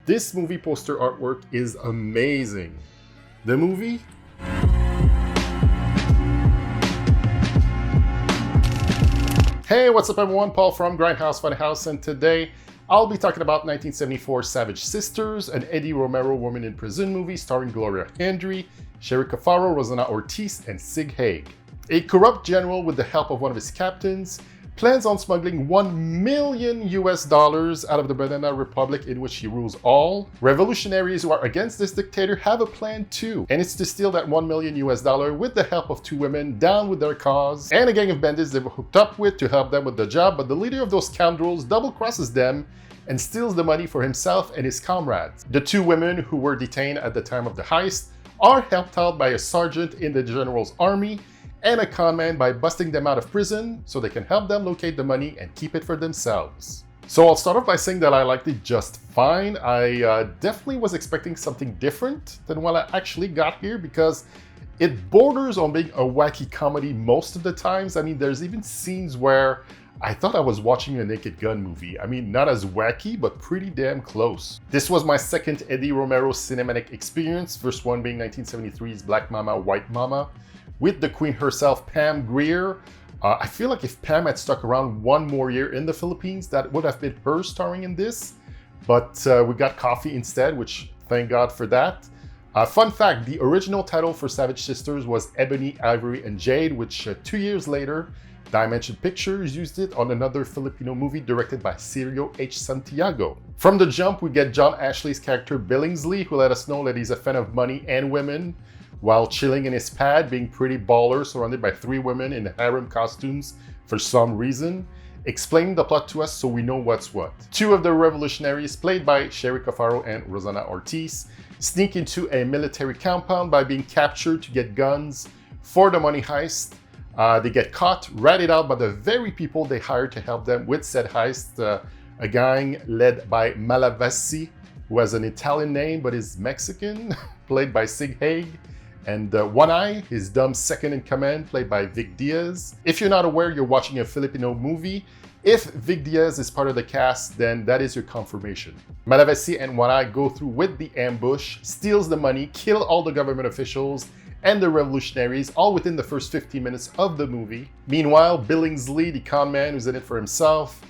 This movie poster artwork is amazing. The movie? Hey, what's up everyone? Paul from Grindhouse Funhouse, and today I'll be talking about 1974 Savage Sisters, an Eddie Romaro woman in prison movie starring Gloria, Hendry, Cheri, Caffaro, Rosanna, Ortiz, and Haig. A corrupt general, with the help of one of his captains, plans on smuggling $1 million out of the Banana Republic in which he rules all. Revolutionaries who are against this dictator have a plan too, and it's to steal that $1 million with the help of two women down with their cause and a gang of bandits they were hooked up with to help them with the job, but the leader of those scoundrels double-crosses them and steals the money for himself and his comrades. The two women who were detained at the time of the heist are helped out by a sergeant in the general's army and a conman by busting them out of prison so they can help them locate the money and keep it for themselves. So I'll start off by saying that I liked it just fine. I definitely was expecting something different than what I actually got here, because it borders on being a wacky comedy most of the times. I mean, there's even scenes where I thought I was watching a Naked Gun movie. I mean, not as wacky, but pretty damn close. This was my second Eddie Romaro cinematic experience, first one being 1973's Black Mama, White Mama, with the queen herself, Pam Grier. I feel like if Pam had stuck around one more year in the Philippines, that would have been her starring in this. But we got Coffee instead, which thank God for that. Fun fact, the original title for Savage Sisters was Ebony, Ivory, and Jade, which 2 years later, Dimension Pictures used it on another Filipino movie directed by Sergio H. Santiago. From the jump, we get John Ashley's character Billingsley, who let us know that he's a fan of money and women, while chilling in his pad, being pretty baller, surrounded by three women in harem costumes for some reason, explaining the plot to us so we know what's what. Two of the revolutionaries, played by Cheri, Caffaro, and Rosanna Ortiz, sneak into a military compound by being captured to get guns for the money heist. They get caught, ratted out by the very people they hired to help them with said heist, a gang led by Malavasi, who has an Italian name but is Mexican, played by Haig, and One Eye, his dumb second in command, played by Vic Diaz. If you're not aware, you're watching a Filipino movie. If Vic Diaz is part of the cast, then that is your confirmation. Malavasi and One Eye go through with the ambush, steals the money, kill all the government officials and the revolutionaries, all within the first 15 minutes of the movie. Meanwhile, Billingsley, the con man who's in it for himself,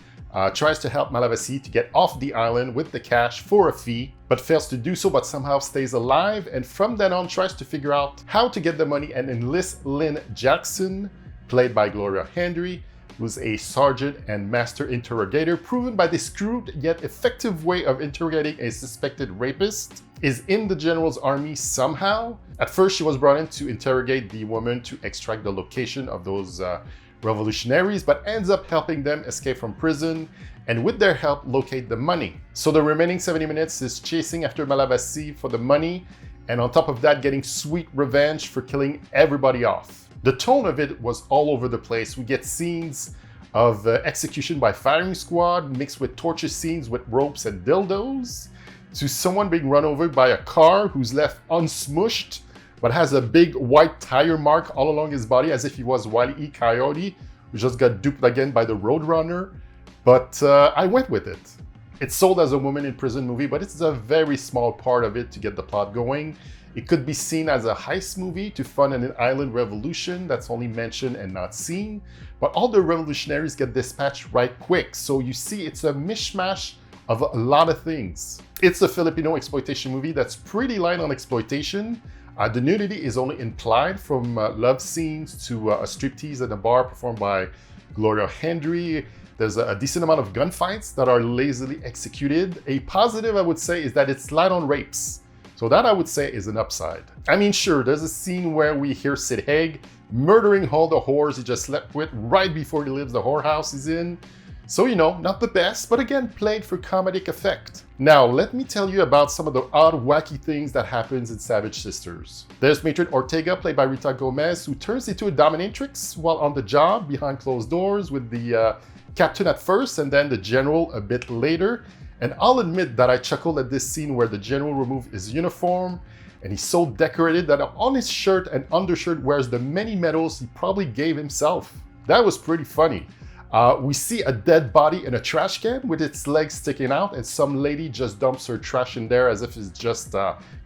tries to help Malavasi to get off the island with the cash for a fee, but fails to do so, but somehow stays alive, and from then on tries to figure out how to get the money and enlist Lynn Jackson, played by Gloria Hendry, who's a sergeant and master interrogator, proven by this crude yet effective way of interrogating a suspected rapist, is in the general's army somehow. At first, she was brought in to interrogate the woman to extract the location of those revolutionaries, but ends up helping them escape from prison and with their help locate the money. So the remaining 70 minutes is chasing after Malavasi for the money, and on top of that, getting sweet revenge for killing everybody off. The tone of it was all over the place. We get scenes of execution by firing squad mixed with torture scenes with ropes and dildos, to someone being run over by a car who's left unsmushed but has a big white tire mark all along his body, as if he was Wile E. Coyote, who just got duped again by the Roadrunner. But I went with it. It's sold as a woman in prison movie, but it's a very small part of it to get the plot going. It could be seen as a heist movie to fund an island revolution that's only mentioned and not seen, but all the revolutionaries get dispatched right quick, so you see it's a mishmash of a lot of things. It's a Filipino exploitation movie that's pretty light on exploitation. The nudity is only implied, from love scenes to a striptease at a bar performed by Gloria Hendry. There's a decent amount of gunfights that are lazily executed. A positive, I would say, is that it's light on rapes. So that, I would say, is an upside. I mean, sure, there's a scene where we hear Haig murdering all the whores he just slept with right before he leaves the whorehouse he's in. So, you know, not the best, but again, played for comedic effect. Now, let me tell you about some of the odd, wacky things that happens in Savage Sisters. There's Matron Ortega, played by Rita Gomez, who turns into a dominatrix while on the job behind closed doors with the captain at first and then the general a bit later. And I'll admit that I chuckled at this scene where the general removed his uniform and he's so decorated that on his shirt and undershirt wears the many medals he probably gave himself. That was pretty funny. We see a dead body in a trash can with its legs sticking out, and some lady just dumps her trash in there as if it's just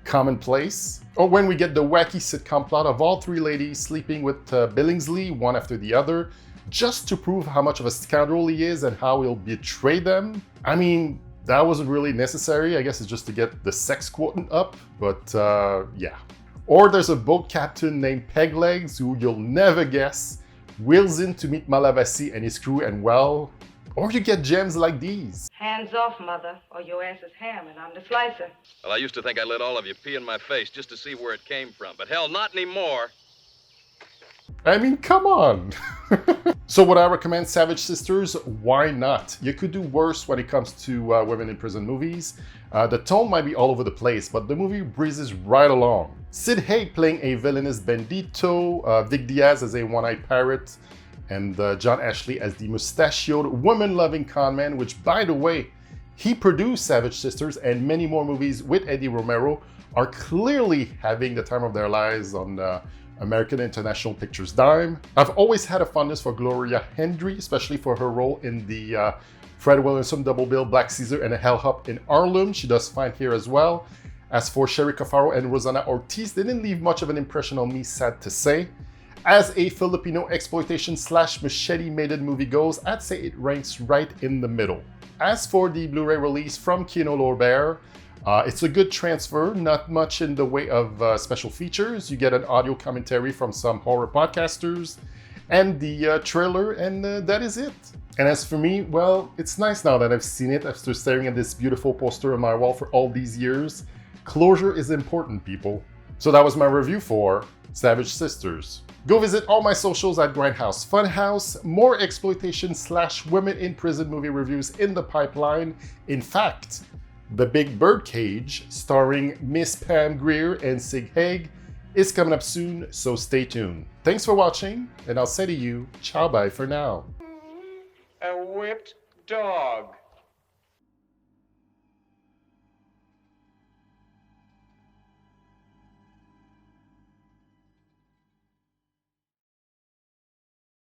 commonplace. Or when we get the wacky sitcom plot of all three ladies sleeping with Billingsley, one after the other, just to prove how much of a scoundrel he is and how he'll betray them. I mean, that wasn't really necessary. I guess it's just to get the sex quotient up, but yeah. Or there's a boat captain named Peglegs who you'll never guess wheels in to meet Malavasi and his crew, and well, or you get gems like these. Hands off, mother, or your ass is ham and I'm the slicer. Well, I used to think I let all of you pee in my face just to see where it came from, but hell, not anymore. I mean, come on. So would I recommend Savage Sisters? Why not? You could do worse when it comes to women in prison movies. The tone might be all over the place, but the movie breezes right along. Sid Haig playing a villainous bandito, Vic Diaz as a one-eyed pirate, and John Ashley as the mustachioed, woman-loving conman, which, by the way, he produced Savage Sisters and many more movies with Eddie Romaro, are clearly having the time of their lives on American International Pictures dime. I've always had a fondness for Gloria Hendry, especially for her role in the Fred Williamson double bill Black Caesar and a Hell Hop in Harlem. She does fine here as well. As for Cheri Caffaro and Rosanna Ortiz, they didn't leave much of an impression on me, sad to say. As a Filipino exploitation / machete-mated movie goes, I'd say it ranks right in the middle. As for the Blu-ray release from Kino Lorber, it's a good transfer, not much in the way of special features. You get an audio commentary from some horror podcasters and the trailer, and that is it. And as for me, well, it's nice now that I've seen it after staring at this beautiful poster on my wall for all these years. Closure is important, people. So that was my review for Savage Sisters. Go visit all my socials at Grindhouse Funhouse. More exploitation / women in prison movie reviews in the pipeline. In fact, The Big Birdcage, starring Miss Pam Grier and Sid Haig, is coming up soon, so stay tuned. Thanks for watching, and I'll say to you, ciao bye for now. A whipped dog.